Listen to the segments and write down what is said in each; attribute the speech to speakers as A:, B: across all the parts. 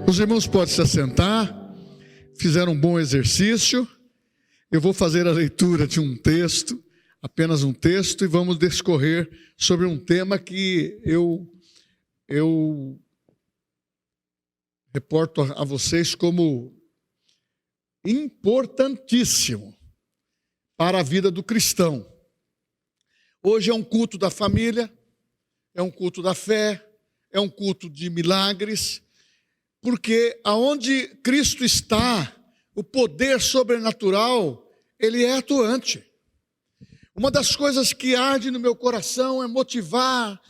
A: Os irmãos podem se assentar, fizeram um bom exercício. Eu vou fazer a leitura de um texto, apenas um texto, e vamos discorrer sobre um tema que eu reporto a vocês como importantíssimo para a vida do cristão. Hoje é um culto da família, é um culto da fé, é um culto de milagres, porque aonde Cristo está, o poder sobrenatural, ele é atuante. Uma das coisas que arde no meu coração é motivar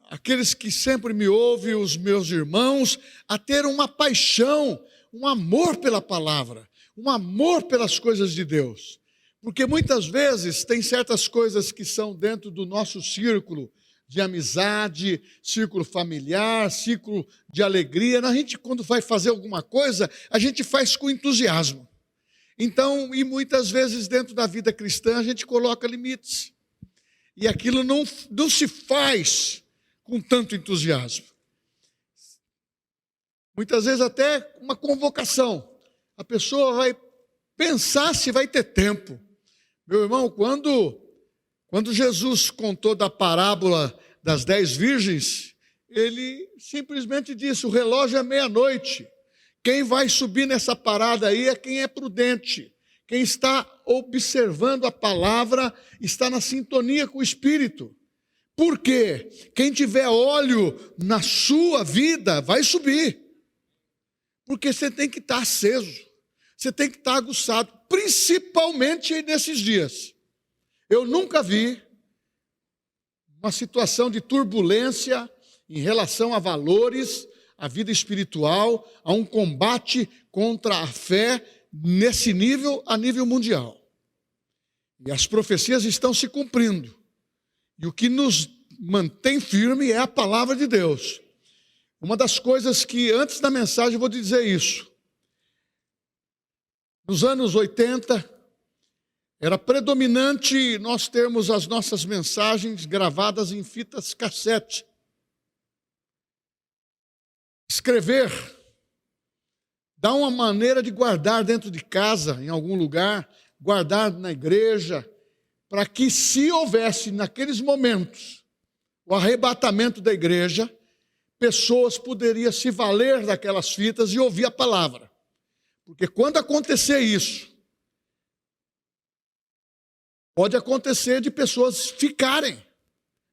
A: aqueles que sempre me ouvem, os meus irmãos, a ter uma paixão, um amor pela palavra, um amor pelas coisas de Deus. Porque muitas vezes tem certas coisas que são dentro do nosso círculo de amizade, círculo familiar, círculo de alegria. A gente, quando vai fazer alguma coisa, a gente faz com entusiasmo. Então, e muitas vezes dentro da vida cristã, a gente coloca limites. E aquilo não se faz com tanto entusiasmo. Muitas vezes até uma convocação. A pessoa vai pensar se vai ter tempo. Meu irmão, quando Jesus contou da parábola das 10 virgens, ele simplesmente disse: o relógio é meia-noite. Quem vai subir nessa parada aí é quem é prudente. Quem está observando a palavra está na sintonia com o Espírito. Por quê? Quem tiver óleo na sua vida vai subir. Porque você tem que estar aceso. Você tem que estar aguçado, principalmente nesses dias. Eu nunca vi uma situação de turbulência em relação a valores, a vida espiritual, a um combate contra a fé nesse nível, a nível mundial. E as profecias estão se cumprindo. E o que nos mantém firme é a palavra de Deus. Uma das coisas que, antes da mensagem, eu vou dizer isso. Nos anos 80, era predominante nós termos as nossas mensagens gravadas em fitas cassete. Escrever dá uma maneira de guardar dentro de casa, em algum lugar, guardar na igreja, para que, se houvesse naqueles momentos o arrebatamento da igreja, pessoas poderiam se valer daquelas fitas e ouvir a palavra. Porque quando acontecer isso, pode acontecer de pessoas ficarem,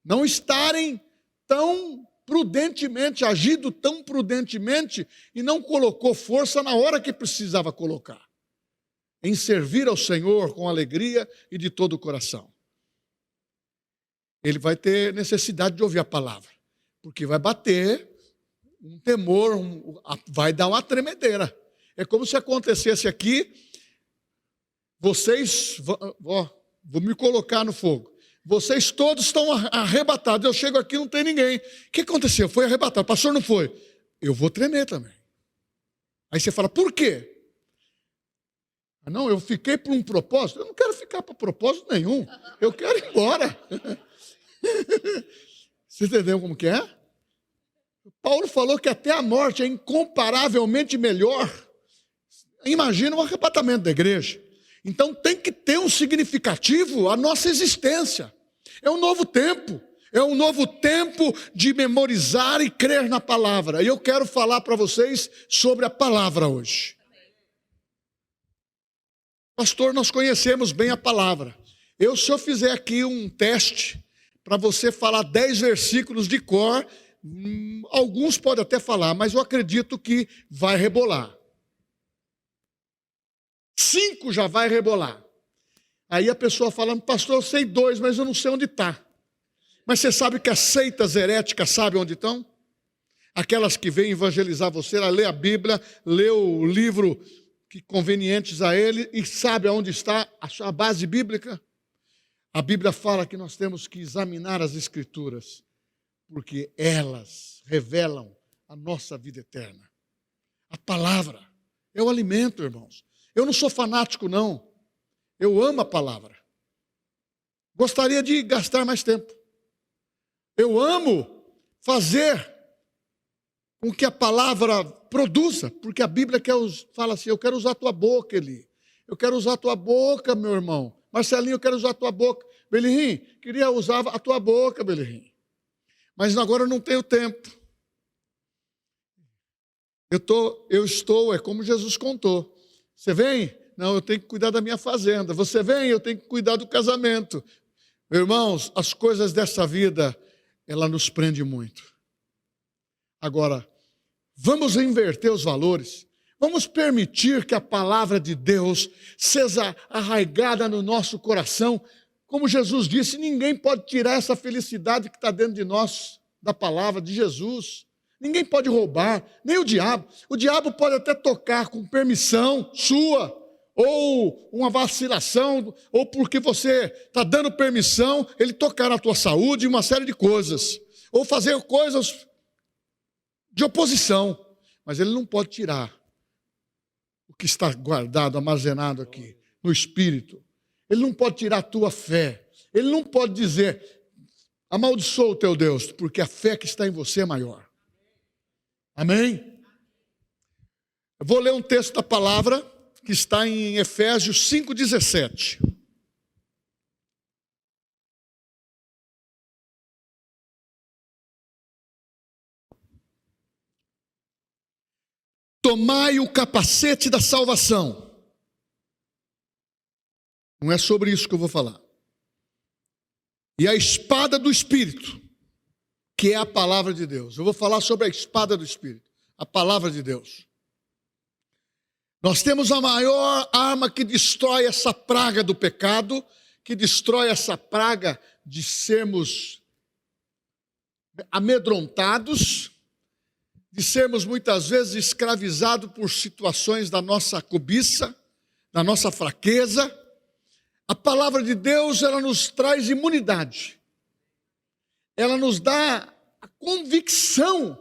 A: não estarem tão prudentemente, agindo tão prudentemente, e não colocou força na hora que precisava colocar, em servir ao Senhor com alegria e de todo o coração. Ele vai ter necessidade de ouvir a palavra, porque vai bater um temor, vai dar uma tremedeira. É como se acontecesse aqui, vocês, vou me colocar no fogo, vocês todos estão arrebatados, eu chego aqui e não tem ninguém. O que aconteceu? Foi arrebatado, o pastor não foi. Eu vou tremer também. Aí você fala, por quê? Não, eu fiquei por um propósito. Eu não quero ficar para propósito nenhum, eu quero ir embora. Você entendeu como que é? Paulo falou que até a morte é incomparavelmente melhor. Imagina um arrebatamento da igreja. Então tem que ter um significativo a nossa existência. É um novo tempo. É um novo tempo de memorizar e crer na palavra. E eu quero falar para vocês sobre a palavra hoje. Pastor, nós conhecemos bem a palavra. Se eu fizer aqui um teste para você falar 10 versículos de cor, alguns podem até falar, mas eu acredito que vai rebolar. 5 já vai rebolar. Aí a pessoa fala, pastor, eu sei 2, mas eu não sei onde está. Mas você sabe que as seitas heréticas sabem onde estão? Aquelas que vêm evangelizar você, ela lê a Bíblia, lê o livro que convenientes a ele e sabe aonde está a sua base bíblica. A Bíblia fala que nós temos que examinar as Escrituras, porque elas revelam a nossa vida eterna. A palavra é o alimento, irmãos. Eu não sou fanático, não. Eu amo a palavra. Gostaria de gastar mais tempo. Eu amo fazer com que a palavra produza, porque a Bíblia fala assim, eu quero usar a tua boca, Eli. Eu quero usar a tua boca, meu irmão. Marcelinho, eu quero usar a tua boca. Belim, queria usar a tua boca, Belim. Mas agora eu não tenho tempo. Eu estou, é como Jesus contou. Você vem? Não, eu tenho que cuidar da minha fazenda. Você vem? Eu tenho que cuidar do casamento. Meus irmãos, as coisas dessa vida, ela nos prende muito. Agora, vamos inverter os valores. Vamos permitir que a palavra de Deus seja arraigada no nosso coração. Como Jesus disse, ninguém pode tirar essa felicidade que está dentro de nós, da palavra de Jesus. Ninguém pode roubar, nem o diabo. O diabo pode até tocar com permissão sua, ou uma vacilação, ou porque você está dando permissão, ele tocar na tua saúde, uma série de coisas. Ou fazer coisas de oposição. Mas ele não pode tirar o que está guardado, armazenado aqui, no Espírito. Ele não pode tirar a tua fé. Ele não pode dizer, amaldiçoa o teu Deus, porque a fé que está em você é maior. Amém? Eu vou ler um texto da palavra que está em Efésios 5,17. Tomai o capacete da salvação. Não é sobre isso que eu vou falar. E a espada do Espírito, que é a palavra de Deus. Eu vou falar sobre a espada do Espírito, a palavra de Deus. Nós temos a maior arma que destrói essa praga do pecado, que destrói essa praga de sermos amedrontados, de sermos muitas vezes escravizados por situações da nossa cobiça, da nossa fraqueza. A palavra de Deus, ela nos traz imunidade. Ela nos dá a convicção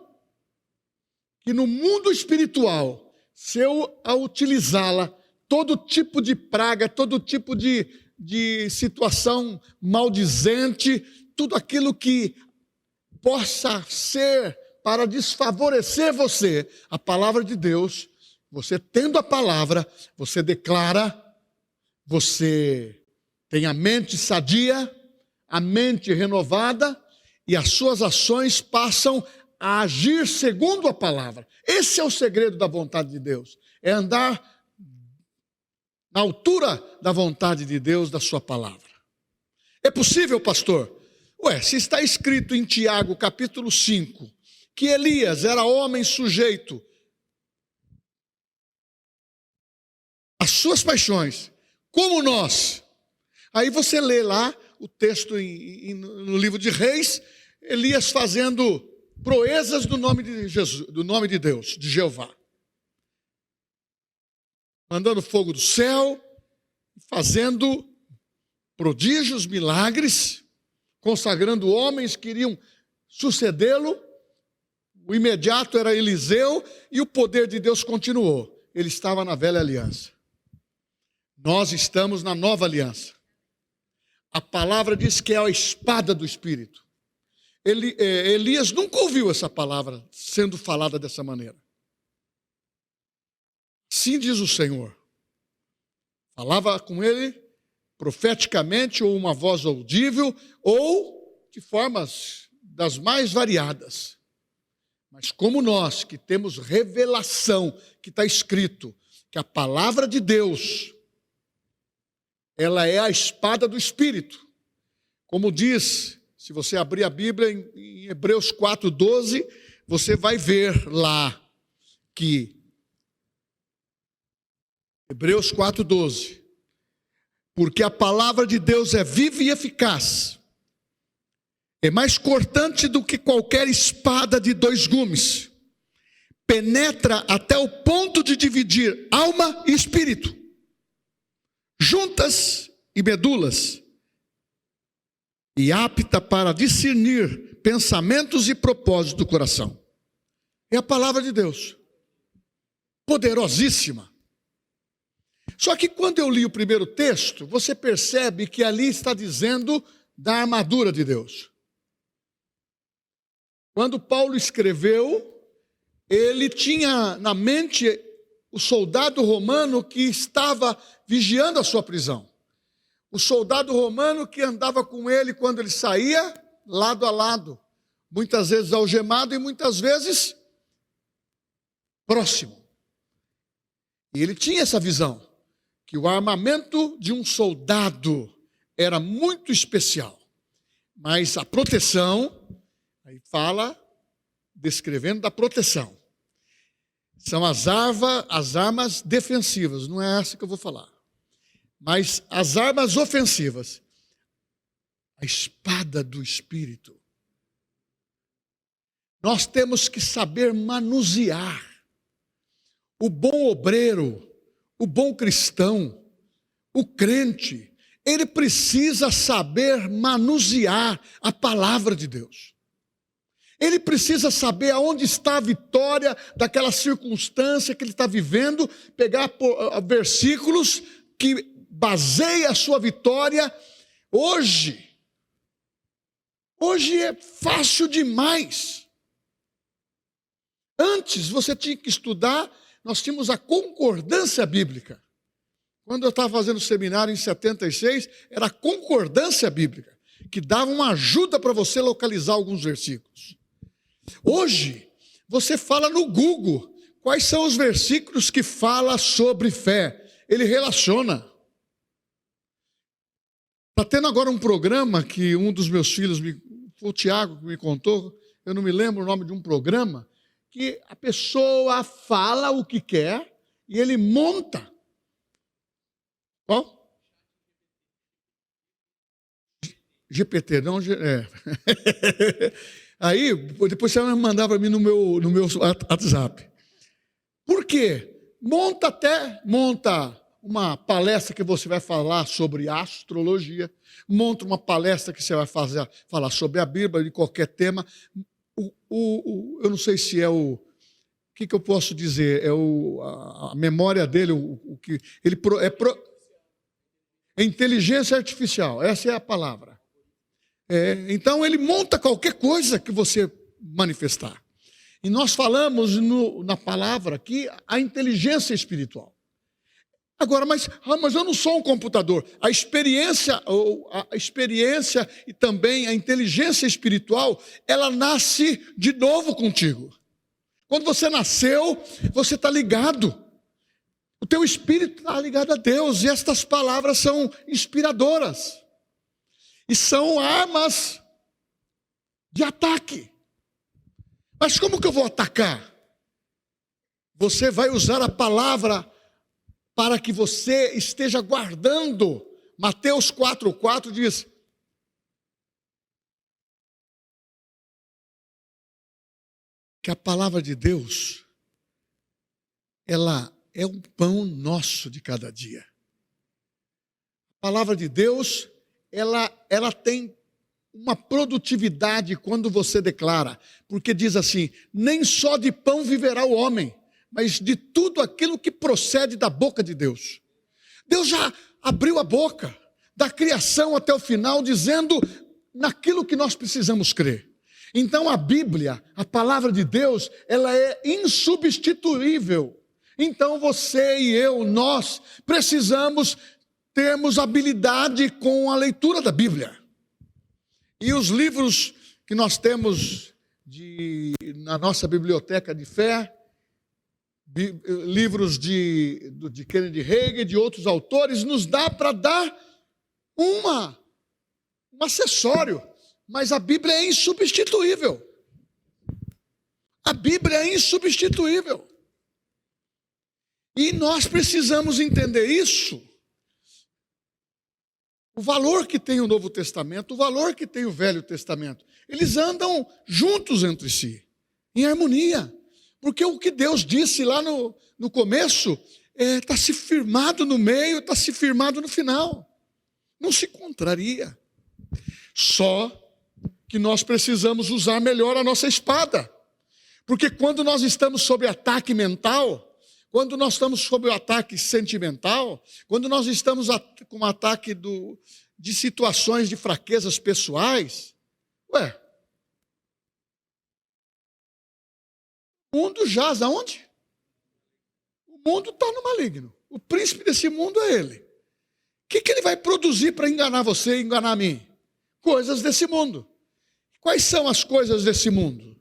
A: que no mundo espiritual, se eu a utilizá-la, todo tipo de praga, todo tipo de situação maldizente, tudo aquilo que possa ser para desfavorecer você, a palavra de Deus, você tendo a palavra, você declara, você tem a mente sadia, a mente renovada, e as suas ações passam a agir segundo a palavra. Esse é o segredo da vontade de Deus, é andar na altura da vontade de Deus, da sua palavra. É possível, pastor? Se está escrito em Tiago, capítulo 5, que Elias era homem sujeito às suas paixões, como nós. Aí você lê lá o texto no livro de Reis, Elias fazendo proezas do nome de Jesus, do nome de Deus, de Jeová. Mandando fogo do céu, fazendo prodígios, milagres, consagrando homens que iriam sucedê-lo. O imediato era Eliseu e o poder de Deus continuou. Ele estava na velha aliança. Nós estamos na nova aliança. A palavra diz que é a espada do Espírito. Elias nunca ouviu essa palavra sendo falada dessa maneira. Assim diz o Senhor. Falava com ele profeticamente, ou uma voz audível, ou de formas das mais variadas. Mas como nós que temos revelação, que está escrito, que a palavra de Deus, ela é a espada do Espírito. Como diz, se você abrir a Bíblia em Hebreus 4:12, você vai ver lá que Hebreus 4:12, porque a palavra de Deus é viva e eficaz, é mais cortante do que qualquer espada de 2 gumes, penetra até o ponto de dividir alma e espírito, juntas e medulas, e apta para discernir pensamentos e propósitos do coração. É a palavra de Deus, poderosíssima. Só que quando eu li o primeiro texto, você percebe que ali está dizendo da armadura de Deus. Quando Paulo escreveu, ele tinha na mente o soldado romano que estava vigiando a sua prisão. O soldado romano que andava com ele quando ele saía, lado a lado, muitas vezes algemado e muitas vezes próximo. E ele tinha essa visão, que o armamento de um soldado era muito especial, mas a proteção, aí fala, descrevendo da proteção, são as armas defensivas, não é essa que eu vou falar, mas as armas ofensivas, a espada do Espírito. Nós temos que saber manusear. O bom obreiro, o bom cristão, o crente, ele precisa saber manusear a palavra de Deus. Ele precisa saber aonde está a vitória daquela circunstância que ele está vivendo, pegar versículos que baseia a sua vitória. Hoje é fácil demais. Antes você tinha que estudar, nós tínhamos a concordância bíblica. Quando eu estava fazendo seminário em 76, era a concordância bíblica, que dava uma ajuda para você localizar alguns versículos. Hoje, você fala no Google, quais são os versículos que falam sobre fé. Ele relaciona. Está tendo agora um programa que um dos meus filhos, o Tiago, que me contou, eu não me lembro o nome de um programa, que a pessoa fala o que quer e ele monta. Qual? GPT, não... Aí, depois você vai mandar para mim no meu WhatsApp. Por quê? Monta uma palestra que você vai falar sobre astrologia, monta uma palestra que você vai falar sobre a Bíblia, de qualquer tema. Eu não sei se é o que eu posso dizer, é a memória dele, é inteligência artificial, essa é a palavra. Então ele monta qualquer coisa que você manifestar. E nós falamos na palavra aqui a inteligência espiritual. Agora, mas eu não sou um computador. A experiência e também a inteligência espiritual, ela nasce de novo contigo. Quando você nasceu, você está ligado. O teu espírito está ligado a Deus. E estas palavras são inspiradoras. E são armas de ataque. Mas como que eu vou atacar? Você vai usar a palavra para que você esteja guardando. Mateus 4,4 diz: que a palavra de Deus, ela é um pão nosso de cada dia. A palavra de Deus, ela tem uma produtividade quando você declara, porque diz assim: nem só de pão viverá o homem, mas de tudo aquilo que procede da boca de Deus. Deus já abriu a boca, da criação até o final, dizendo naquilo que nós precisamos crer. Então a Bíblia, a palavra de Deus, ela é insubstituível. Então você e eu, nós precisamos termos habilidade com a leitura da Bíblia. E os livros que nós temos na nossa biblioteca de fé, livros de Kennedy Hagin, de outros autores, nos dá para dar um acessório, mas a Bíblia é insubstituível. A Bíblia é insubstituível. E nós precisamos entender isso. O valor que tem o Novo Testamento, o valor que tem o Velho Testamento. Eles andam juntos entre si, em harmonia. Porque o que Deus disse lá no começo está se firmado no meio, está se firmado no final. Não se contraria. Só que nós precisamos usar melhor a nossa espada. Porque quando nós estamos sob ataque mental, quando nós estamos sob o ataque sentimental, quando nós estamos com o ataque de situações de fraquezas pessoais, O mundo jaz aonde? O mundo está no maligno. O príncipe desse mundo é ele. O que ele vai produzir para enganar você e enganar a mim? Coisas desse mundo. Quais são as coisas desse mundo?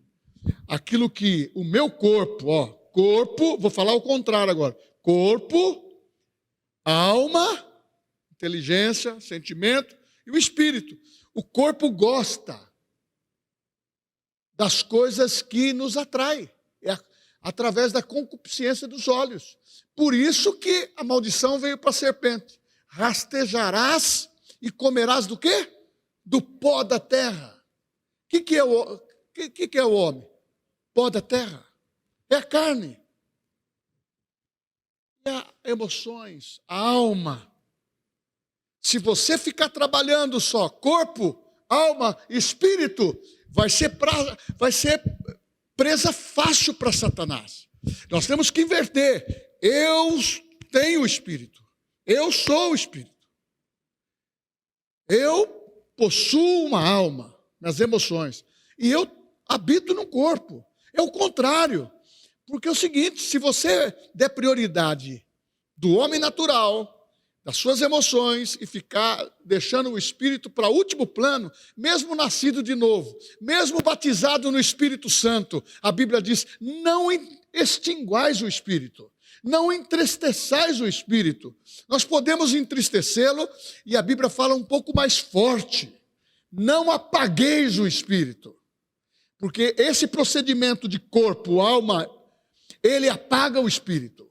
A: Aquilo que o meu corpo, corpo, vou falar o contrário agora. Corpo, alma, inteligência, sentimento e o espírito. O corpo gosta das coisas que nos atraem. Através da concupiscência dos olhos. Por isso que a maldição veio para a serpente. Rastejarás e comerás do quê? Do pó da terra. O que é o homem? Pó da terra. É a carne. É as emoções, a alma. Se você ficar trabalhando só corpo, alma, espírito, vai ser presa fácil para Satanás. Nós temos que inverter. Eu tenho o Espírito. Eu sou o Espírito. Eu possuo uma alma, nas emoções. E eu habito no corpo. É o contrário. Porque é o seguinte, se você der prioridade do homem natural, das suas emoções, e ficar deixando o Espírito para último plano, mesmo nascido de novo, mesmo batizado no Espírito Santo, a Bíblia diz, não extinguais o Espírito, não entristeçais o Espírito. Nós podemos entristecê-lo, e a Bíblia fala um pouco mais forte, não apagueis o Espírito, porque esse procedimento de corpo, alma, ele apaga o Espírito.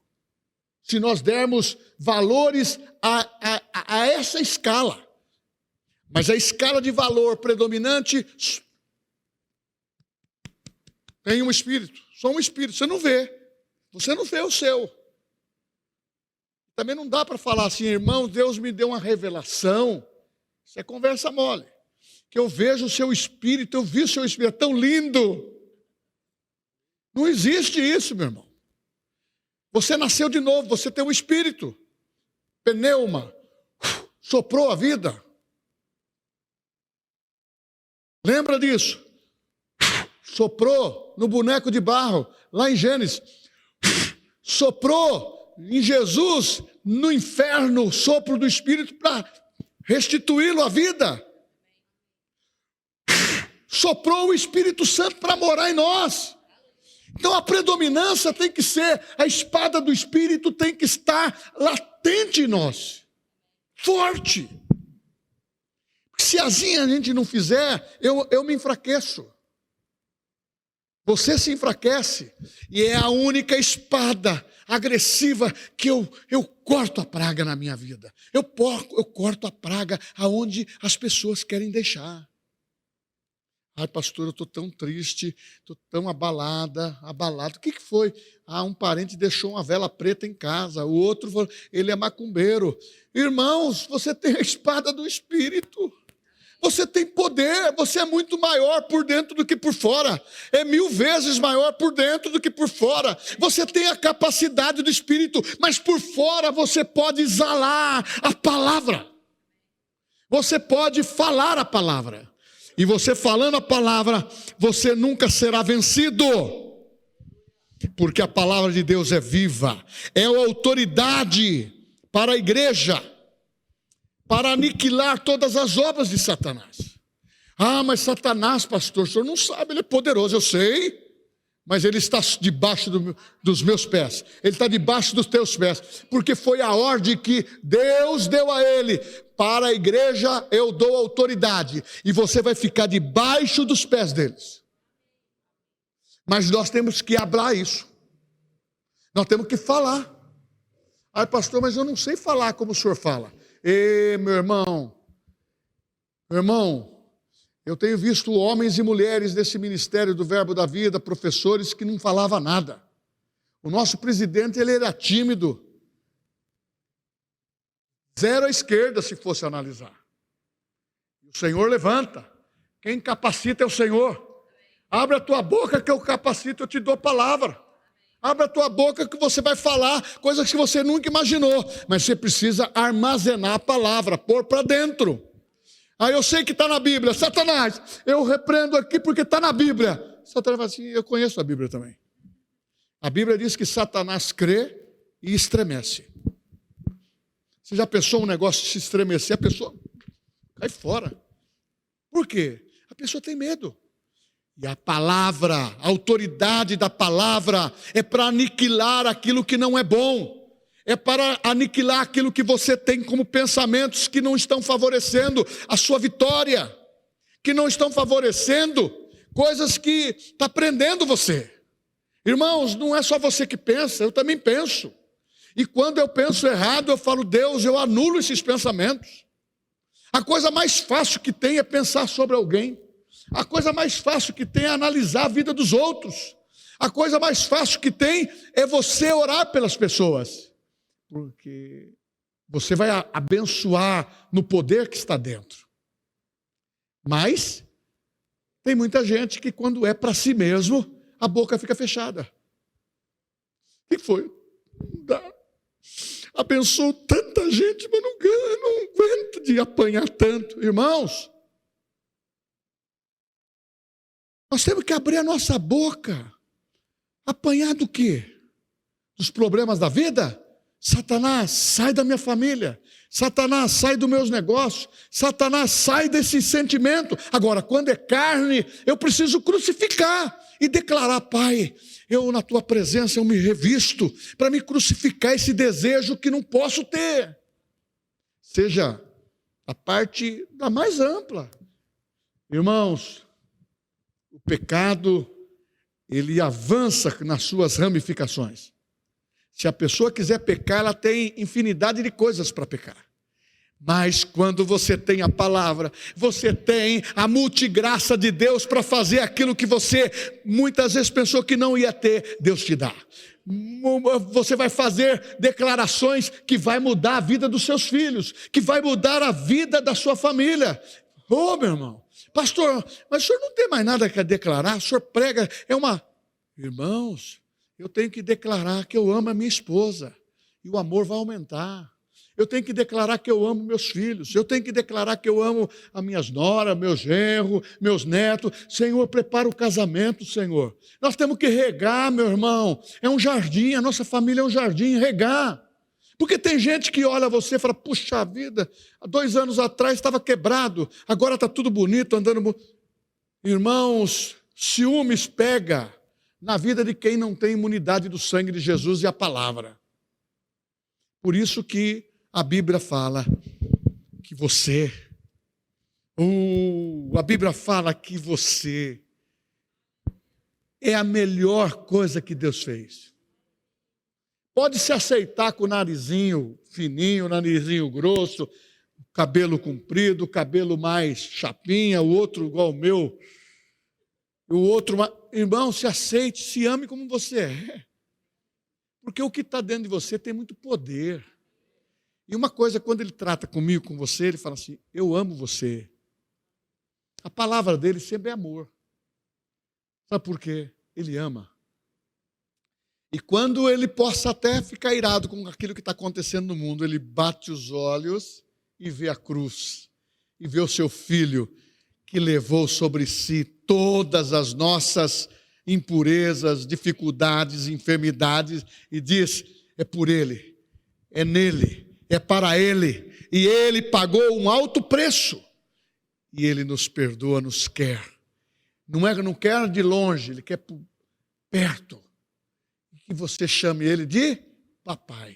A: Se nós dermos valores a essa escala. Mas a escala de valor predominante tem um espírito, só um espírito. Você não vê o seu. Também não dá para falar assim, irmão, Deus me deu uma revelação. Isso é conversa mole. Que eu vejo o seu espírito, eu vi o seu espírito, é tão lindo. Não existe isso, meu irmão. Você nasceu de novo, você tem um espírito. Pneuma, soprou a vida. Lembra disso? Soprou no boneco de barro, lá em Gênesis. Soprou em Jesus, no inferno, o sopro do Espírito para restituí-lo à vida. Soprou o Espírito Santo para morar em nós. Então a predominância tem que ser, a espada do Espírito tem que estar latente em nós, forte. Se assim a gente não fizer, eu me enfraqueço. Você se enfraquece, e é a única espada agressiva que eu corto a praga na minha vida. Eu corto a praga aonde as pessoas querem deixar. Ai, pastor, eu estou tão triste, estou tão abalado. O que foi? Um parente deixou uma vela preta em casa, o outro, ele é macumbeiro. Irmãos, você tem a espada do Espírito. Você tem poder, você é muito maior por dentro do que por fora. É 1000 vezes maior por dentro do que por fora. Você tem a capacidade do Espírito, mas por fora você pode exalar a palavra. Você pode falar a palavra. E você falando a palavra, você nunca será vencido. Porque a palavra de Deus é viva. É a autoridade para a igreja. Para aniquilar todas as obras de Satanás. Mas Satanás, pastor, o senhor não sabe, ele é poderoso, eu sei. Mas ele está debaixo dos meus pés. Ele está debaixo dos teus pés. Porque foi a ordem que Deus deu a ele. Para a igreja eu dou autoridade. E você vai ficar debaixo dos pés deles. Mas nós temos que hablar isso. Nós temos que falar. Pastor, mas eu não sei falar como o senhor fala. Meu irmão, eu tenho visto homens e mulheres desse ministério do Verbo da Vida, professores que não falavam nada. O nosso presidente, ele era tímido. Zero à esquerda, se fosse analisar. O Senhor levanta. Quem capacita é o Senhor. Abre a tua boca que eu capacito, eu te dou palavra. Abre a tua boca que você vai falar coisas que você nunca imaginou. Mas você precisa armazenar a palavra, pôr para dentro. Eu sei que está na Bíblia. Satanás, eu repreendo aqui porque está na Bíblia. Satanás fala assim, eu conheço a Bíblia também. A Bíblia diz que Satanás crê e estremece. Você já pensou um negócio se estremecer, a pessoa cai fora. Por quê? A pessoa tem medo. E a palavra, a autoridade da palavra é para aniquilar aquilo que não é bom. É para aniquilar aquilo que você tem como pensamentos que não estão favorecendo a sua vitória, que não estão favorecendo coisas que estão prendendo você. Irmãos, não é só você que pensa, eu também penso. E quando eu penso errado, eu falo, Deus, eu anulo esses pensamentos. A coisa mais fácil que tem é pensar sobre alguém. A coisa mais fácil que tem é analisar a vida dos outros. A coisa mais fácil que tem é você orar pelas pessoas. Porque você vai abençoar no poder que está dentro. Mas tem muita gente que quando é para si mesmo, a boca fica fechada. O que foi? Não dá. Abençoo tanta gente, mas não aguento de apanhar tanto. Irmãos, nós temos que abrir a nossa boca. Apanhar do quê? Dos problemas da vida? Satanás, sai da minha família. Satanás, sai dos meus negócios. Satanás, sai desse sentimento. Agora, quando é carne, eu preciso crucificar e declarar, Pai, eu na tua presença eu me revisto para me crucificar esse desejo que não posso ter. Seja a parte da mais ampla. Irmãos, o pecado, ele avança nas suas ramificações. Se a pessoa quiser pecar, ela tem infinidade de coisas para pecar. Mas quando você tem a palavra, você tem a multigraça de Deus para fazer aquilo que você muitas vezes pensou que não ia ter, Deus te dá. Você vai fazer declarações que vai mudar a vida dos seus filhos, que vai mudar a vida da sua família. Ô, meu irmão, pastor, mas o senhor não tem mais nada que declarar? O senhor prega, Irmãos, eu tenho que declarar que eu amo a minha esposa e o amor vai aumentar. Eu tenho que declarar que eu amo meus filhos. Eu tenho que declarar que eu amo as minhas noras, meus genros, meus netos. Senhor, prepara o casamento, Senhor. Nós temos que regar, meu irmão. É um jardim, a nossa família é um jardim, regar. Porque tem gente que olha você e fala, puxa vida, há 2 anos atrás estava quebrado, agora está tudo bonito, andando... Irmãos, ciúmes pega na vida de quem não tem imunidade do sangue de Jesus e a palavra. Por isso que a Bíblia fala que você, a Bíblia fala que você é a melhor coisa que Deus fez. Pode se aceitar com o narizinho fininho, narizinho grosso, cabelo comprido, cabelo mais chapinha, o outro igual o meu, o outro... Irmão, se aceite, se ame como você é. Porque o que está dentro de você tem muito poder. E uma coisa, quando ele trata comigo, com você, ele fala assim, eu amo você. A palavra dele sempre é amor. Sabe por quê? Ele ama. E quando ele possa até ficar irado com aquilo que está acontecendo no mundo, ele bate os olhos e vê a cruz. E vê o seu filho que levou sobre si todas as nossas impurezas, dificuldades, enfermidades, e diz, é por ele, é nele, é para ele, e ele pagou um alto preço, e ele nos perdoa, nos quer, não quer de longe, ele quer perto, que você chame ele de papai.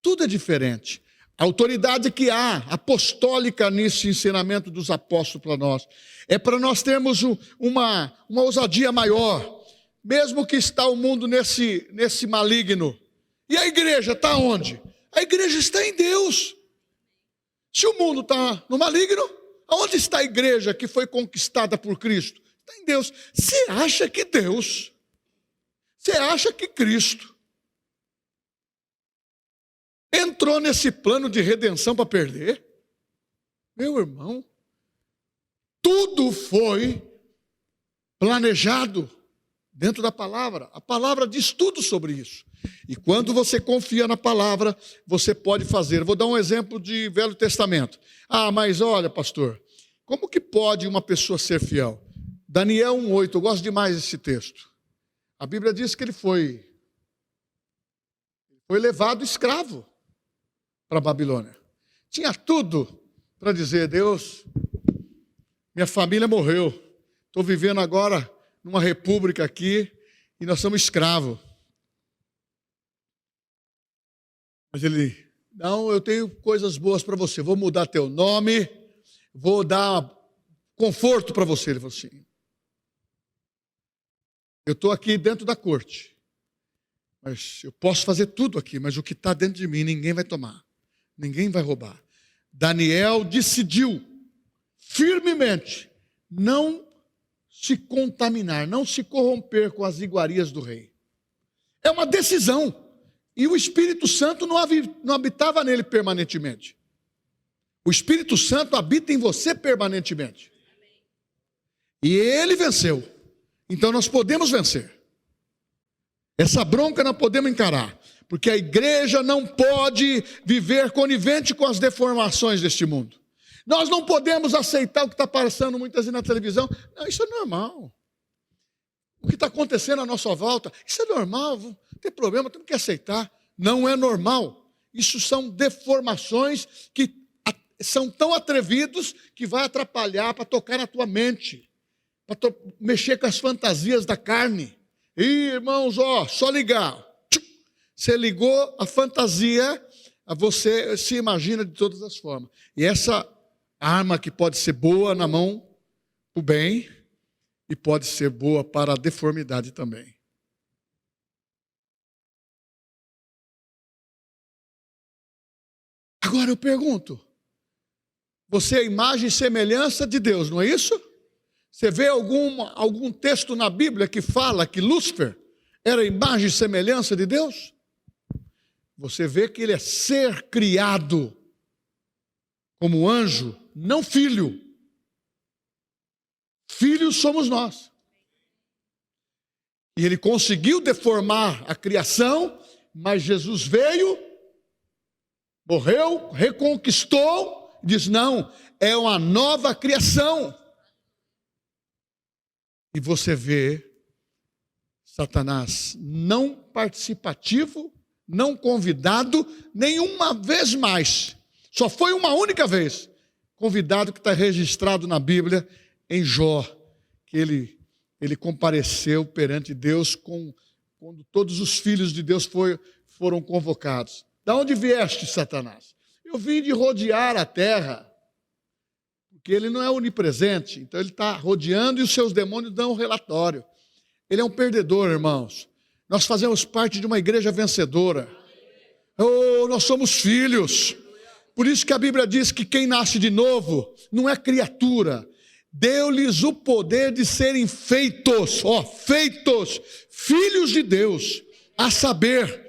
A: Tudo é diferente. A autoridade que há, apostólica nesse ensinamento dos apóstolos para nós, é para nós termos uma ousadia maior, mesmo que está o mundo nesse maligno. E a igreja está onde? A igreja está em Deus. Se o mundo está no maligno, aonde está a igreja que foi conquistada por Cristo? Está em Deus. Você acha que Deus, você acha que Cristo entrou nesse plano de redenção para perder? Meu irmão, tudo foi planejado dentro da palavra. A palavra diz tudo sobre isso. E quando você confia na palavra, você pode fazer. Vou dar um exemplo de Velho Testamento. Ah, mas olha, pastor, como que pode uma pessoa ser fiel? Daniel 1:8, eu gosto demais desse texto. A Bíblia diz que ele foi levado escravo para a Babilônia. Tinha tudo para dizer: Deus, minha família morreu, estou vivendo agora numa república aqui e nós somos escravos. Mas ele: não, eu tenho coisas boas para você, vou mudar teu nome, vou dar conforto para você. Ele falou assim: eu estou aqui dentro da corte, mas eu posso fazer tudo aqui, mas o que está dentro de mim ninguém vai tomar, ninguém vai roubar. Daniel decidiu firmemente não se contaminar, não se corromper com as iguarias do rei. É uma decisão. E o Espírito Santo não habitava nele permanentemente. O Espírito Santo habita em você permanentemente. E ele venceu. Então nós podemos vencer. Essa bronca nós podemos encarar. Porque a igreja não pode viver conivente com as deformações deste mundo. Nós não podemos aceitar o que está passando muitas vezes na televisão. Não, isso é normal. O que está acontecendo à nossa volta, isso é normal, não tem problema, temos que aceitar. Não é normal. Isso são deformações que são tão atrevidos que vai atrapalhar para tocar na tua mente, para mexer com as fantasias da carne. Ih, irmãos, só ligar. Você ligou a fantasia, você se imagina de todas as formas. E essa arma que pode ser boa na mão para o bem e pode ser boa para a deformidade também. Agora eu pergunto, você é a imagem e semelhança de Deus, não é isso? Você vê algum texto na Bíblia que fala que Lúcifer era a imagem e semelhança de Deus? Você vê que ele é ser criado como anjo, não filho. Filhos somos nós. E ele conseguiu deformar a criação, mas Jesus veio, morreu, reconquistou, diz: não, é uma nova criação. E você vê Satanás não participativo, não convidado, nenhuma vez mais. Só foi uma única vez convidado, que está registrado na Bíblia, em Jó, que ele compareceu perante Deus quando todos os filhos de Deus foram convocados. Da onde vieste, Satanás? Eu vim de rodear a terra, porque ele não é onipresente, então ele está rodeando e os seus demônios dão um relatório. Ele é um perdedor, irmãos. Nós fazemos parte de uma igreja vencedora. Oh, nós somos filhos. Por isso que a Bíblia diz que quem nasce de novo não é criatura. Deu-lhes o poder de serem feitos, feitos, filhos de Deus, a saber,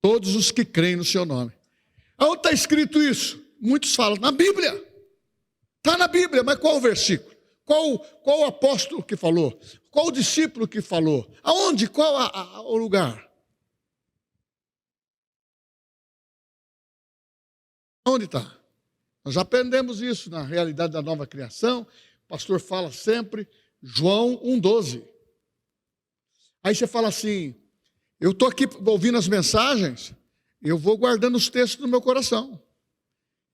A: todos os que creem no seu nome. Onde está escrito isso? Muitos falam, na Bíblia. Está na Bíblia, mas qual o versículo? Qual o apóstolo que falou? Qual o discípulo que falou? Aonde? Qual o lugar? Onde está? Nós já aprendemos isso na realidade da nova criação. O pastor fala sempre, João 1,12. Aí você fala assim, eu estou aqui ouvindo as mensagens, eu vou guardando os textos no meu coração.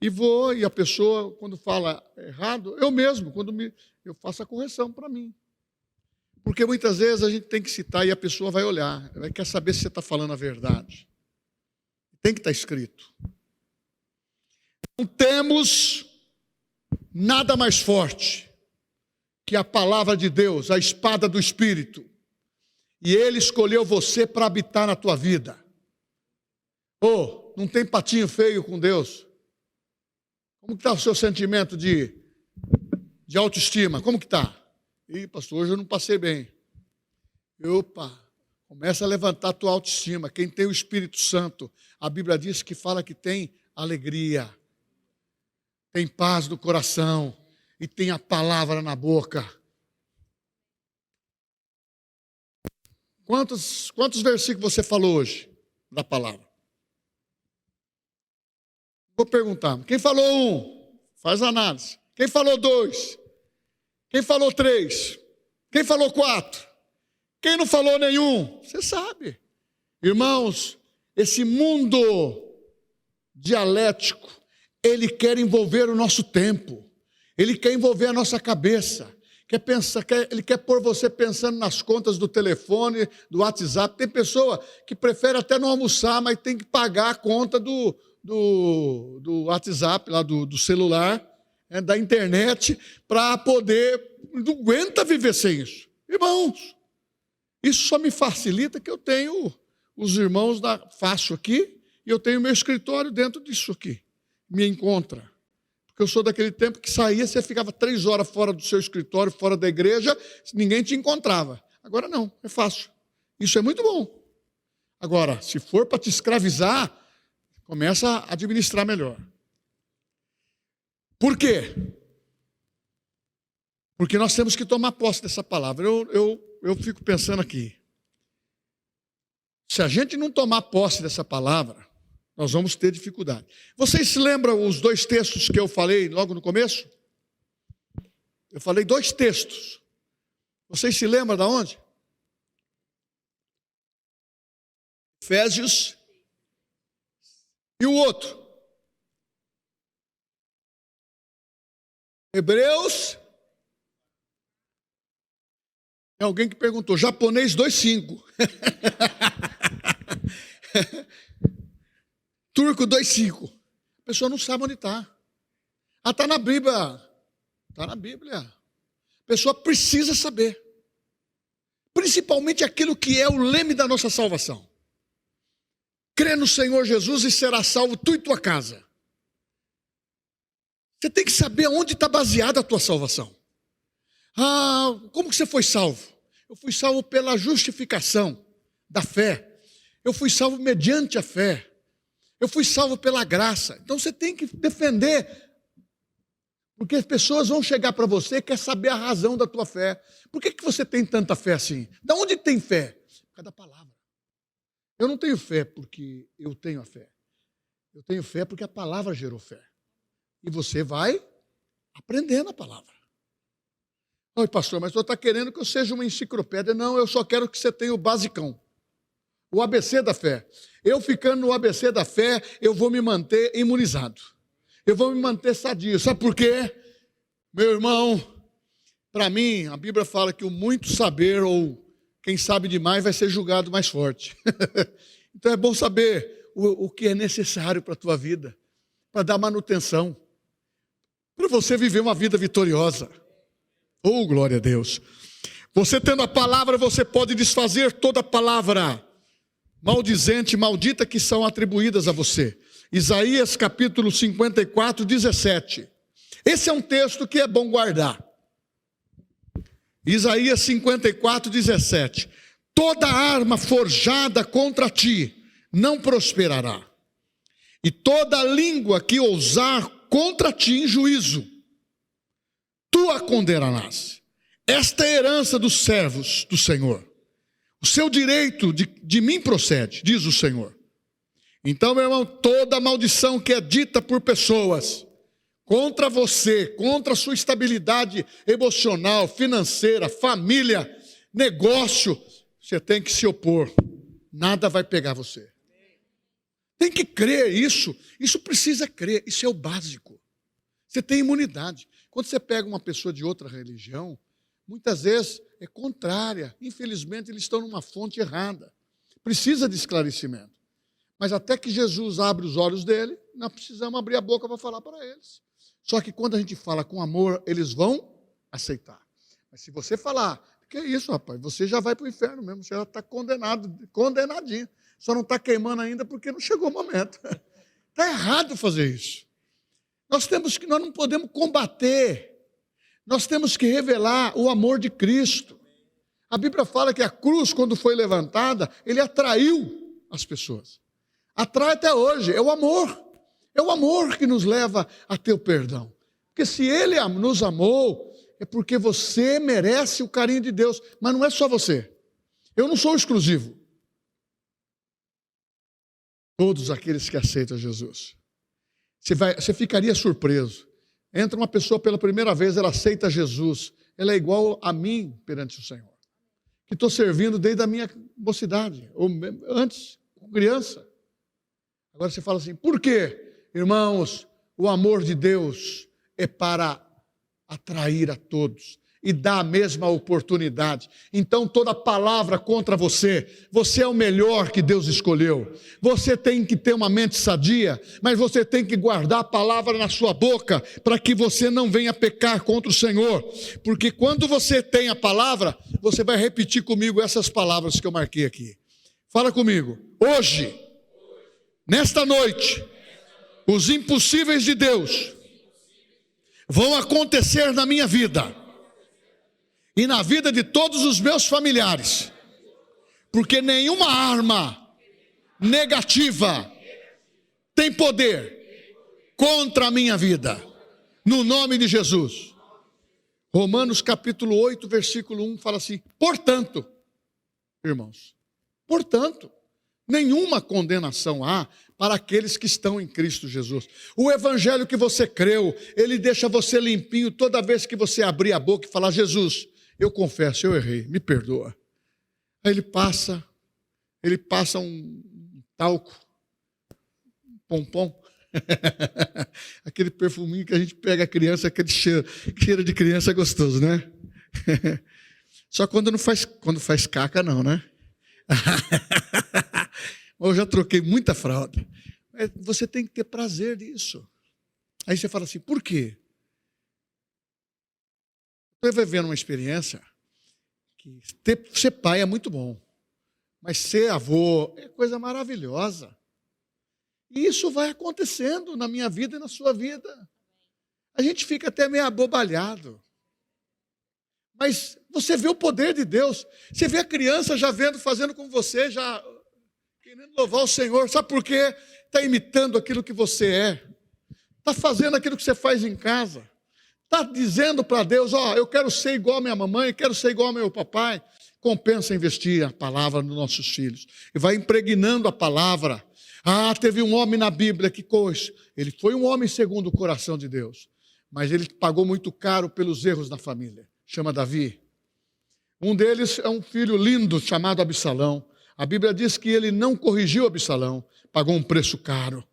A: E a pessoa, quando fala errado, eu mesmo, eu faço a correção para mim. Porque muitas vezes a gente tem que citar e a pessoa vai olhar, ela quer saber se você está falando a verdade. Tem que estar escrito. Não temos nada mais forte que a palavra de Deus, a espada do Espírito. E Ele escolheu você para habitar na tua vida. Não tem patinho feio com Deus. Como que está o seu sentimento de autoestima? Como que está? Ih, pastor, hoje eu não passei bem. Começa a levantar a tua autoestima. Quem tem o Espírito Santo, a Bíblia diz que fala que tem alegria, tem paz no coração e tem a palavra na boca. Quantos versículos você falou hoje da palavra? Vou perguntar. Quem falou 1? Faz análise. Quem falou 2? Quem falou 3? Quem falou 4? Quem não falou nenhum? Você sabe. Irmãos, esse mundo dialético, ele quer envolver o nosso tempo. Ele quer envolver a nossa cabeça. Ele quer pôr você pensando nas contas do telefone, do WhatsApp. Tem pessoa que prefere até não almoçar, mas tem que pagar a conta do WhatsApp, lá do celular, da internet, para poder... Não aguenta viver sem isso. Irmãos, isso só me facilita que eu tenho os irmãos fácil aqui e eu tenho meu escritório dentro disso aqui. Me encontra. Porque eu sou daquele tempo que saía, você ficava 3 horas fora do seu escritório, fora da igreja, ninguém te encontrava. Agora não, é fácil. Isso é muito bom. Agora, se for para te escravizar, começa a administrar melhor. Por quê? Porque nós temos que tomar posse dessa palavra. Eu fico pensando aqui. Se a gente não tomar posse dessa palavra, nós vamos ter dificuldade. Vocês se lembram os 2 textos que eu falei logo no começo? Eu falei 2 textos. Vocês se lembram de onde? Efésios. E o outro? Hebreus. Tem alguém que perguntou, japonês 2,5. Turco 2,5. A pessoa não sabe onde está. Ah, está na Bíblia. Está na Bíblia. A pessoa precisa saber. Principalmente aquilo que é o leme da nossa salvação. Crê no Senhor Jesus e será salvo tu e tua casa. Você tem que saber onde está baseada a tua salvação. Ah, como que você foi salvo? Eu fui salvo pela justificação da fé. Eu fui salvo mediante a fé. Eu fui salvo pela graça. Então você tem que defender. Porque as pessoas vão chegar para você e quer saber a razão da tua fé. Por que você tem tanta fé assim? Da onde tem fé? Por causa da palavra. Eu não tenho fé porque eu tenho a fé. Eu tenho fé porque a palavra gerou fé. E você vai aprendendo a palavra. Oi, pastor, mas o senhor está querendo que eu seja uma enciclopédia? Não, eu só quero que você tenha o basicão. O ABC da fé. Eu ficando no ABC da fé, eu vou me manter imunizado. Eu vou me manter sadio. Sabe por quê? Meu irmão, para mim, a Bíblia fala que o muito saber, ou quem sabe demais, vai ser julgado mais forte. Então é bom saber o que é necessário para a tua vida, para dar manutenção, para você viver uma vida vitoriosa. Oh, glória a Deus. Você tendo a palavra, você pode desfazer toda palavra maldizente, maldita que são atribuídas a você. Isaías capítulo 54, 17. Esse é um texto que é bom guardar. Isaías 54, 17. Toda arma forjada contra ti não prosperará. E toda língua que ousar contra ti em juízo, tu a condenarás. Esta é a herança dos servos do Senhor. O seu direito de mim procede, diz o Senhor. Então, meu irmão, toda maldição que é dita por pessoas contra você, contra a sua estabilidade emocional, financeira, família, negócio, você tem que se opor. Nada vai pegar você. Tem que crer isso. Isso precisa crer. Isso é o básico. Você tem imunidade. Quando você pega uma pessoa de outra religião, muitas vezes é contrária. Infelizmente, eles estão numa fonte errada. Precisa de esclarecimento. Mas até que Jesus abre os olhos dele, nós precisamos abrir a boca para falar para eles. Só que quando a gente fala com amor, eles vão aceitar. Mas se você falar, que é isso, rapaz, você já vai para o inferno mesmo, você já está condenado, condenadinho. Só não está queimando ainda porque não chegou o momento. Está errado fazer isso. Nós não podemos combater. Nós temos que revelar o amor de Cristo. A Bíblia fala que a cruz, quando foi levantada, ele atraiu as pessoas. Atrai até hoje, é o amor. É o amor que nos leva a ter o perdão. Porque se ele nos amou, é porque você merece o carinho de Deus. Mas não é só você. Eu não sou exclusivo. Todos aqueles que aceitam Jesus. Você ficaria surpreso. Entra uma pessoa pela primeira vez, ela aceita Jesus. Ela é igual a mim perante o Senhor. que estou servindo desde a minha mocidade, ou antes, com criança. Agora você fala assim, por quê? Irmãos, o amor de Deus é para atrair a todos e dar a mesma oportunidade. Então toda palavra contra você, você é o melhor que Deus escolheu. Você tem que ter uma mente sadia, mas você tem que guardar a palavra na sua boca, para que você não venha pecar contra o Senhor. Porque quando você tem a palavra, você vai repetir comigo essas palavras que eu marquei aqui. Fala comigo. Hoje, nesta noite, os impossíveis de Deus vão acontecer na minha vida e na vida de todos os meus familiares, porque nenhuma arma negativa tem poder contra a minha vida, no nome de Jesus. Romanos capítulo 8, versículo 1 fala assim, portanto, irmãos, portanto, nenhuma condenação há para aqueles que estão em Cristo Jesus. O evangelho que você creu, ele deixa você limpinho toda vez que você abrir a boca e falar, Jesus, eu confesso, eu errei, me perdoa. Aí ele passa um talco, um pompom, aquele perfuminho que a gente pega a criança, aquele cheiro de criança gostoso, né? Só quando faz caca não, né? Eu já troquei muita fralda. Você tem que ter prazer disso. Aí você fala assim, por quê? Estou vivendo uma experiência que ser pai é muito bom, mas ser avô é coisa maravilhosa. E isso vai acontecendo na minha vida e na sua vida. A gente fica até meio abobalhado. Mas você vê o poder de Deus. Você vê a criança já fazendo com você, já querendo louvar o Senhor. Sabe por quê? Está imitando aquilo que você é. Está fazendo aquilo que você faz em casa. Está dizendo para Deus, eu quero ser igual a minha mamãe, quero ser igual ao meu papai. Compensa investir a palavra nos nossos filhos. E vai impregnando a palavra. Teve um homem na Bíblia que ele foi um homem segundo o coração de Deus. Mas ele pagou muito caro pelos erros da família. Chama Davi. Um deles é um filho lindo chamado Absalão. A Bíblia diz que ele não corrigiu Absalão, pagou um preço caro.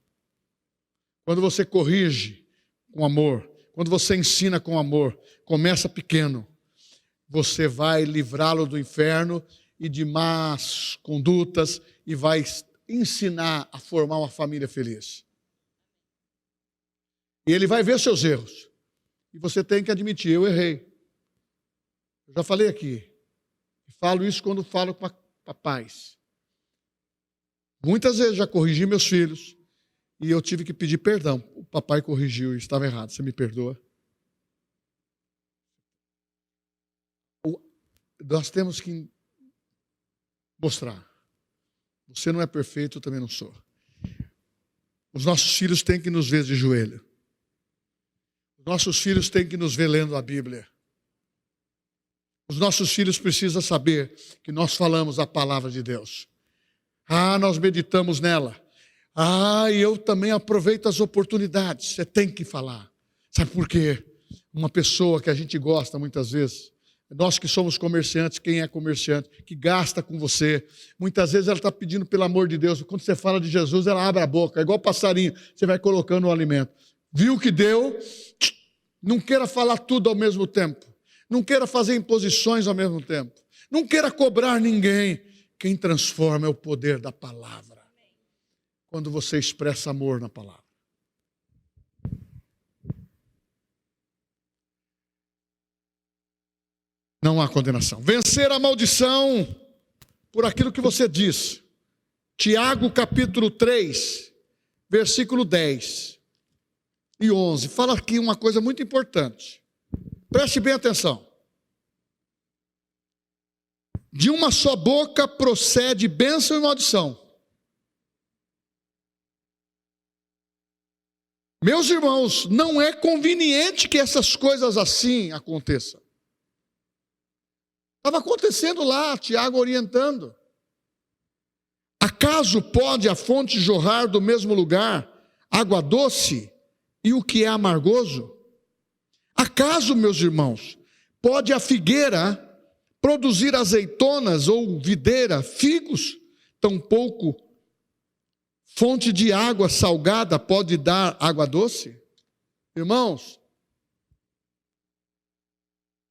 A: Quando você corrige com amor, quando você ensina com amor, começa pequeno, você vai livrá-lo do inferno e de más condutas e vai ensinar a formar uma família feliz. E ele vai ver seus erros. E você tem que admitir, eu errei. Eu já falei aqui. Falo isso quando falo para pais. Muitas vezes já corrigi meus filhos e eu tive que pedir perdão. O papai corrigiu e estava errado. Você me perdoa? Nós temos que mostrar. Você não é perfeito, eu também não sou. Os nossos filhos têm que nos ver de joelho. Os nossos filhos têm que nos ver lendo a Bíblia. Os nossos filhos precisam saber que nós falamos a palavra de Deus. Nós meditamos nela. E eu também aproveito as oportunidades. Você tem que falar. Sabe por quê? Uma pessoa que a gente gosta muitas vezes, nós que somos comerciantes, quem é comerciante, que gasta com você, muitas vezes ela está pedindo pelo amor de Deus. Quando você fala de Jesus, ela abre a boca, é igual passarinho, você vai colocando o alimento. Viu que deu? Não queira falar tudo ao mesmo tempo. Não queira fazer imposições ao mesmo tempo. Não queira cobrar ninguém. Quem transforma é o poder da palavra. Quando você expressa amor na palavra. Não há condenação. Vencer a maldição por aquilo que você diz. Tiago capítulo 3, versículo 10 e 11. Fala aqui uma coisa muito importante. Preste bem atenção. De uma só boca procede bênção e maldição. Meus irmãos, não é conveniente que essas coisas assim aconteçam. Estava acontecendo lá, Tiago orientando. Acaso pode a fonte jorrar do mesmo lugar água doce e o que é amargoso? Acaso, meus irmãos, pode a figueira produzir azeitonas ou videira, figos, tampouco fonte de água salgada pode dar água doce? Irmãos,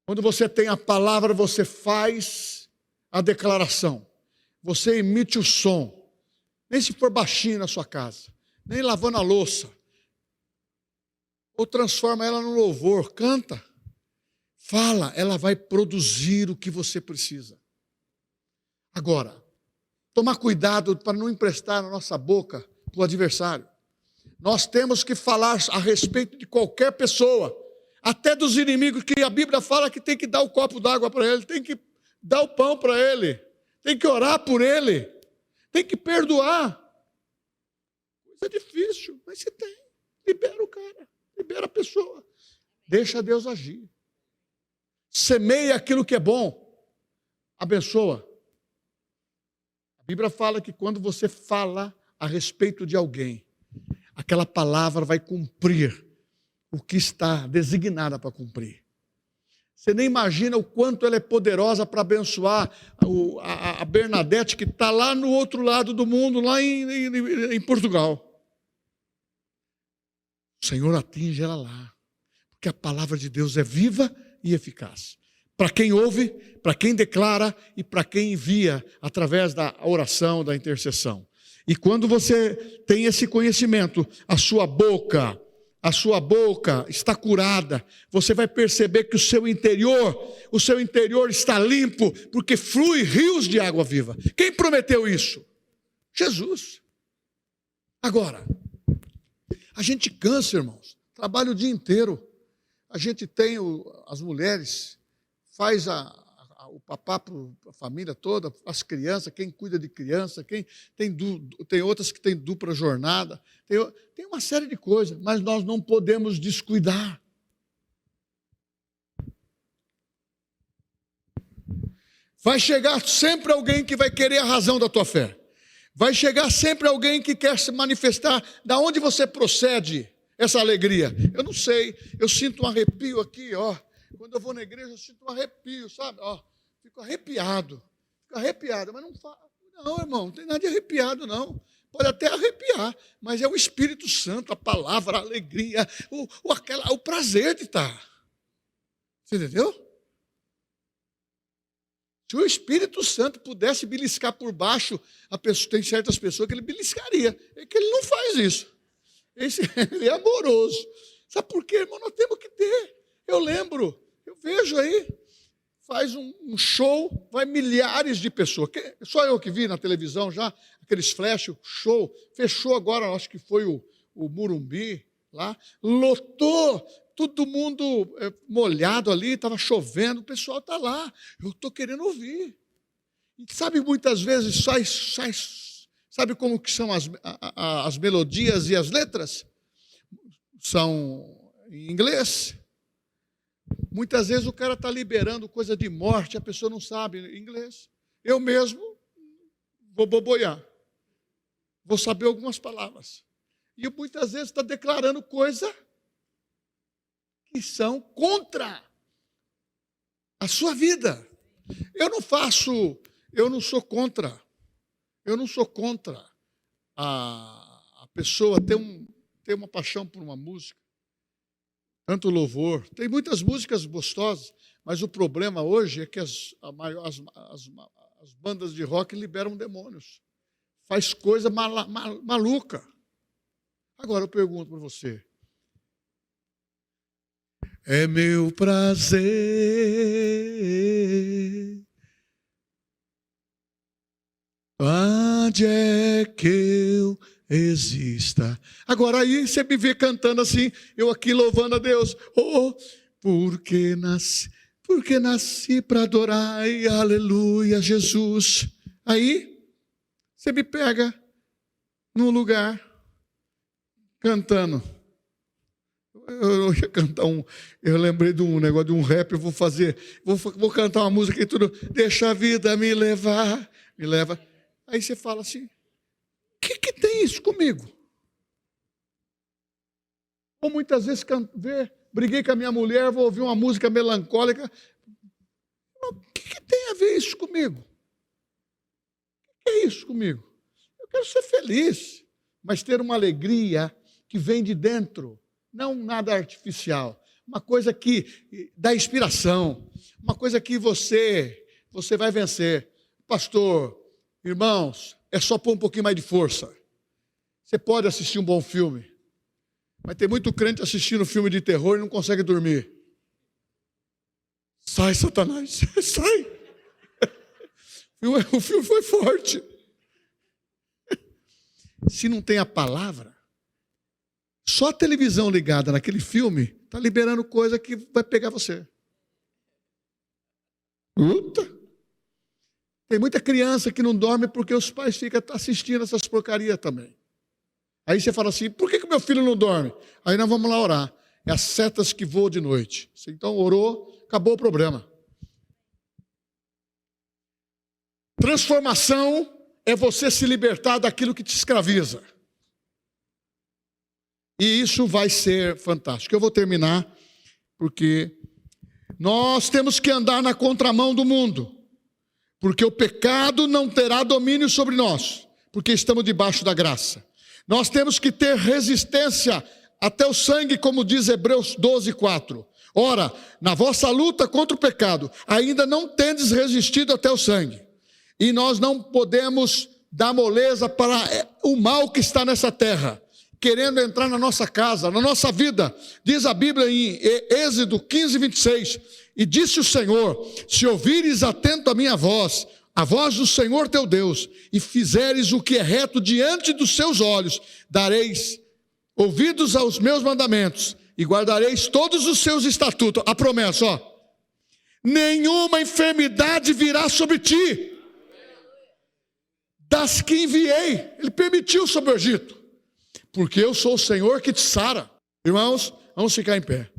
A: quando você tem a palavra, você faz a declaração, você emite o som, nem se for baixinho na sua casa, nem lavando a louça, ou transforma ela no louvor, canta, fala, ela vai produzir o que você precisa. Agora, tomar cuidado para não emprestar a nossa boca para o adversário. Nós temos que falar a respeito de qualquer pessoa, até dos inimigos, que a Bíblia fala que tem que dar o copo d'água para ele, tem que dar o pão para ele, tem que orar por ele, tem que perdoar. Coisa difícil, mas se tem, libera o cara, libera a pessoa, deixa Deus agir. Semeia aquilo que é bom, abençoa. A Bíblia fala que quando você fala a respeito de alguém, aquela palavra vai cumprir o que está designada para cumprir. Você nem imagina o quanto ela é poderosa para abençoar a Bernadette, que está lá no outro lado do mundo, lá em Portugal. O Senhor atinge ela lá, porque a palavra de Deus é viva e eficaz. Para quem ouve, para quem declara e para quem envia através da oração, da intercessão. E quando você tem esse conhecimento, a sua boca está curada, você vai perceber que o seu interior está limpo, porque flui rios de água viva. Quem prometeu isso? Jesus. Agora, a gente cansa, irmãos, trabalha o dia inteiro. A gente tem as mulheres, faz o papá para a família toda, as crianças, quem cuida de criança, quem tem outras que têm dupla jornada, tem uma série de coisas, mas nós não podemos descuidar. Vai chegar sempre alguém que vai querer a razão da tua fé. Vai chegar sempre alguém que quer se manifestar. Da onde você procede essa alegria? Eu não sei, eu sinto um arrepio aqui, ó. Quando eu vou na igreja, eu sinto um arrepio, sabe? Ó, fico arrepiado, mas não falo. Não, irmão, não tem nada de arrepiado, não. Pode até arrepiar, mas é o Espírito Santo, a palavra, a alegria, o prazer de estar. Você entendeu? Se o Espírito Santo pudesse beliscar por baixo, tem certas pessoas que ele beliscaria. É que ele não faz isso. Ele é amoroso. Sabe por quê, irmão? Nós temos que ter. Eu vejo aí, faz um show, vai milhares de pessoas. Só eu que vi na televisão já, aqueles flash, show. Fechou agora, acho que foi o Morumbi, lá. Lotou, todo mundo molhado ali, estava chovendo, o pessoal está lá. Eu estou querendo ouvir. E sabe, muitas vezes sabe como que são as melodias e as letras? São em inglês. Muitas vezes o cara está liberando coisa de morte, a pessoa não sabe inglês. Eu mesmo vou boboiar. Vou saber algumas palavras. E muitas vezes está declarando coisa que são contra a sua vida. Eu não sou contra a pessoa ter uma paixão por uma música. Tanto louvor, tem muitas músicas gostosas, mas o problema hoje é que as bandas de rock liberam demônios, faz coisa maluca. Agora eu pergunto para você, é meu prazer onde é que eu exista. Agora aí você me vê cantando assim, eu aqui louvando a Deus. Oh, porque nasci para adorar, ai, aleluia, Jesus. Aí você me pega num lugar cantando. Eu ia cantar eu lembrei de um negócio de um rap, eu vou cantar uma música e tudo, deixa a vida me levar, me leva. Aí você fala assim, o que tem isso comigo? Ou muitas vezes briguei com a minha mulher, vou ouvir uma música melancólica. O que tem a ver isso comigo? O que é isso comigo? Eu quero ser feliz, mas ter uma alegria que vem de dentro, não nada artificial. Uma coisa que dá inspiração, uma coisa que você vai vencer. Pastor, irmãos, é só pôr um pouquinho mais de força. Você pode assistir um bom filme, mas tem muito crente assistindo filme de terror e não consegue dormir. Sai, Satanás, sai. O filme foi forte. Se não tem a palavra, só a televisão ligada naquele filme está liberando coisa que vai pegar você. Puta! Tem muita criança que não dorme porque os pais ficam assistindo essas porcarias também. Aí você fala assim, por que meu filho não dorme? Aí nós vamos lá orar. É as setas que voam de noite. Você então orou, acabou o problema. Transformação é você se libertar daquilo que te escraviza. E isso vai ser fantástico. Eu vou terminar, porque nós temos que andar na contramão do mundo. Porque o pecado não terá domínio sobre nós, porque estamos debaixo da graça. Nós temos que ter resistência até o sangue, como diz Hebreus 12:4. Ora, na vossa luta contra o pecado, ainda não tendes resistido até o sangue. E nós não podemos dar moleza para o mal que está nessa terra, querendo entrar na nossa casa, na nossa vida. Diz a Bíblia em Êxodo 15:26, e disse o Senhor, se ouvires atento a minha voz, a voz do Senhor teu Deus, e fizeres o que é reto diante dos seus olhos, dareis ouvidos aos meus mandamentos, e guardareis todos os seus estatutos. A promessa, ó, nenhuma enfermidade virá sobre ti, das que enviei. Ele permitiu sobre o Egito, porque eu sou o Senhor que te sara. Irmãos, vamos ficar em pé.